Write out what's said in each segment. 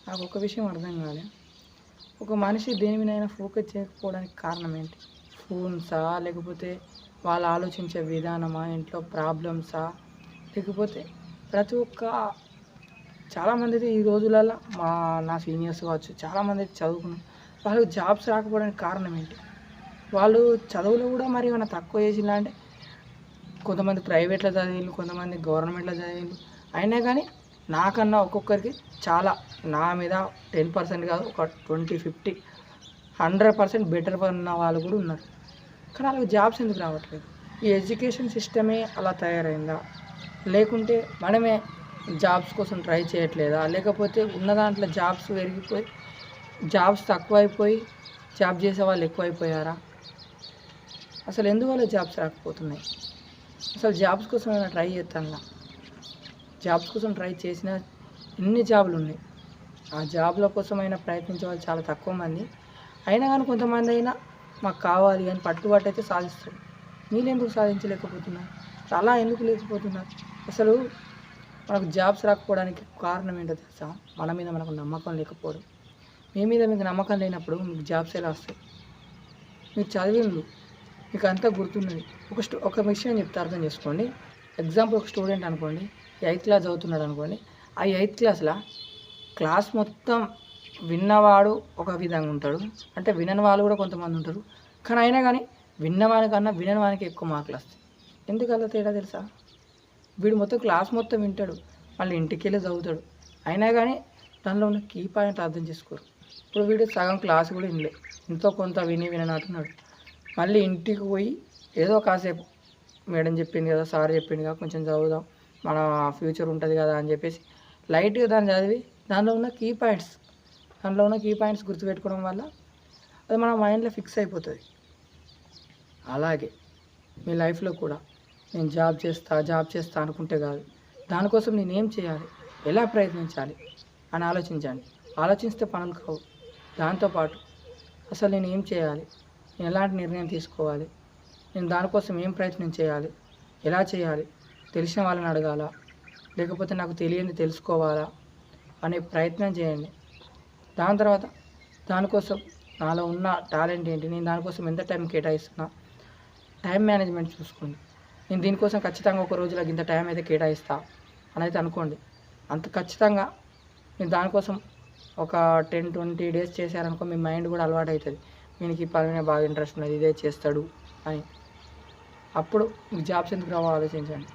నాకు ఒక విషయం అర్థం కాలే. ఒక మనిషి దేని మీదైనా ఫోకస్ చేయకపోవడానికి కారణం ఏంటి? ఫోన్సా? లేకపోతే వాళ్ళు ఆలోచించే విధానమా? ఇంట్లో ప్రాబ్లమ్సా? లేకపోతే ప్రతి ఒక్క చాలామందిది ఈ రోజులలో నా సీనియర్స్ కావచ్చు, చాలామంది చదువుకుని వాళ్ళకి జాబ్స్ రాకపోవడానికి కారణం ఏంటి? వాళ్ళు చదువులో కూడా మరి ఏమైనా తక్కువ చేసిండ్రా అంటే కొంతమంది ప్రైవేట్లో చదివిండ్రు, కొంతమంది గవర్నమెంట్లో చదివిండ్రు. అయినా కానీ నాకన్నా ఒక్కొక్కరికి చాలా నా మీద 10% కాదు, ఒక 20, 50, 100% బెటర్ ఉన్న వాళ్ళు కూడా ఉన్నారు. కానీ వాళ్ళకి జాబ్స్ ఎందుకు రావట్లేదు? ఈ ఎడ్యుకేషన్ సిస్టమే అలా తయారైందా? లేకుంటే మనమే జాబ్స్ కోసం ట్రై చేయట్లేదా? లేకపోతే ఉన్న దాంట్లో జాబ్స్ పెరిగిపోయి జాబ్స్ తక్కువైపోయి జాబ్ చేసే వాళ్ళు ఎక్కువైపోయారా? అసలు ఎందువల్ల జాబ్స్ రాకపోతున్నాయి? అసలు జాబ్స్ కోసం ఏమైనా ట్రై చేస్తానులా? జాబ్స్ కోసం ట్రై చేసిన ఎన్ని జాబులు ఉన్నాయి, ఆ జాబ్ల కోసమైనా ప్రయత్నించే వాళ్ళు చాలా తక్కువ మంది. అయినా కానీ కొంతమంది అయినా మాకు కావాలి అని పట్టుబట్టి అయితే సాధిస్తారు. మీరు ఎందుకు సాధించలేకపోతున్నారు? అలా ఎందుకు లేకపోతున్నారు? అసలు మనకు జాబ్స్ రాకపోవడానికి కారణం ఏంటో తెలుసా? మన మీద మనకు నమ్మకం లేకపోవడం. మీ మీద మీకు నమ్మకం లేనప్పుడు మీకు జాబ్స్ ఎలా వస్తాయి? మీరు చదివిండ్రు, మీకు అంతా గుర్తున్నది. ఒక విషయం చెప్తే అర్థం చేసుకోండి. ఎగ్జాంపుల్ ఒక స్టూడెంట్ అనుకోండి, 8th క్లాస్ చదువుతున్నాడు అనుకోండి. ఆ 8th క్లాస్లో క్లాస్ మొత్తం విన్నవాడు ఒక విధంగా ఉంటాడు, అంటే వినని వాళ్ళు కూడా కొంతమంది ఉంటారు. కానీ అయినా కానీ విన్నవానికన్నా వినని వానికి ఎక్కువ మార్కులు వస్తాయి. ఎందుకు అలా తేడా తెలుసా? వీడు మొత్తం క్లాస్ మొత్తం వింటాడు, మళ్ళీ ఇంటికి వెళ్ళి చదువుతాడు. అయినా కానీ దానిలో ఉన్న కీ పాయింట్ అర్థం చేసుకోరు. ఇప్పుడు వీడు సగం క్లాస్ కూడా వినలే, ఎంతో కొంత వినట్టున్నాడు. మళ్ళీ ఇంటికి పోయి ఏదో కాసేపు మేడం చెప్పింది కదా, సార్ చెప్పింది కదా, కొంచెం చదువుదాం, మన ఫ్యూచర్ ఉంటుంది కదా అని చెప్పేసి లైట్గా దాన్ని చదివి దానిలో ఉన్న కీ పాయింట్స్ గుర్తుపెట్టుకోవడం వల్ల అది మన మైండ్లో ఫిక్స్ అయిపోతుంది. అలాగే మీ లైఫ్లో కూడా నేను జాబ్ చేస్తా అనుకుంటే కాదు, దానికోసం నేను ఏం చేయాలి, ఎలా ప్రయత్నించాలి అని ఆలోచించండి. ఆలోచిస్తే పనులు కావు. దాంతోపాటు అసలు నేను ఏం చేయాలి, నేను ఎలాంటి నిర్ణయం తీసుకోవాలి, నేను దానికోసం ఏం ప్రయత్నం చేయాలి, ఎలా చేయాలి, తెలిసిన వాళ్ళని అడగాలా, లేకపోతే నాకు తెలియంది తెలుసుకోవాలా అనే ప్రయత్నం చేయండి. దాని తర్వాత దానికోసం నాలో ఉన్న టాలెంట్ ఏంటి, నేను దానికోసం ఎంత టైం కేటాయిస్తున్నా, టైం మేనేజ్మెంట్ చూసుకోండి. నేను దీనికోసం ఖచ్చితంగా ఒక రోజులో ఇంత టైం అయితే కేటాయిస్తా అని అయితే అనుకోండి. అంత ఖచ్చితంగా మీరు దానికోసం ఒక 10-20 డేస్ చేశారనుకో, మీ మైండ్ కూడా అలవాటు అవుతుంది. వీనికి ఈ పని మీద బాగా ఇంట్రెస్ట్ ఉన్నది, ఇదే చేస్తాడు అని. అప్పుడు మీకు జాబ్స్ ఎందుకు రావో ఆలోచించండి.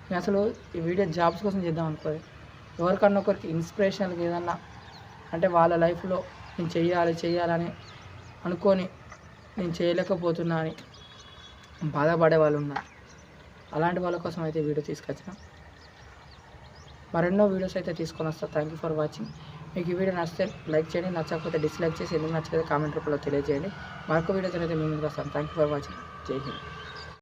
నేను అసలు ఈ వీడియో జాబ్స్ కోసం చేద్దాం అనుకోలేదు. ఎవరికన్నా ఒకరికి ఇన్స్పిరేషన్కి ఏదన్నా అంటే వాళ్ళ లైఫ్లో నేను చెయ్యాలని అనుకొని నేను చేయలేకపోతున్నా అని బాధపడే వాళ్ళు ఉన్నారు. అలాంటి వాళ్ళ కోసం అయితే వీడియో తీసుకొచ్చిన. మరెన్నో వీడియోస్ అయితే తీసుకొని వస్తా. Thank you for watching. మీకు ఈ వీడియో నచ్చితే లైక్ చేయండి, నచ్చకపోతే డిస్లైక్ చేసి ఎందుకు నచ్చలేదో కామెంట్ రూపంలో తెలియజేయండి. మరొక వీడియోతో అయితే మీ ముందుకు వస్తాను. Thank you for watching. జై హింద్.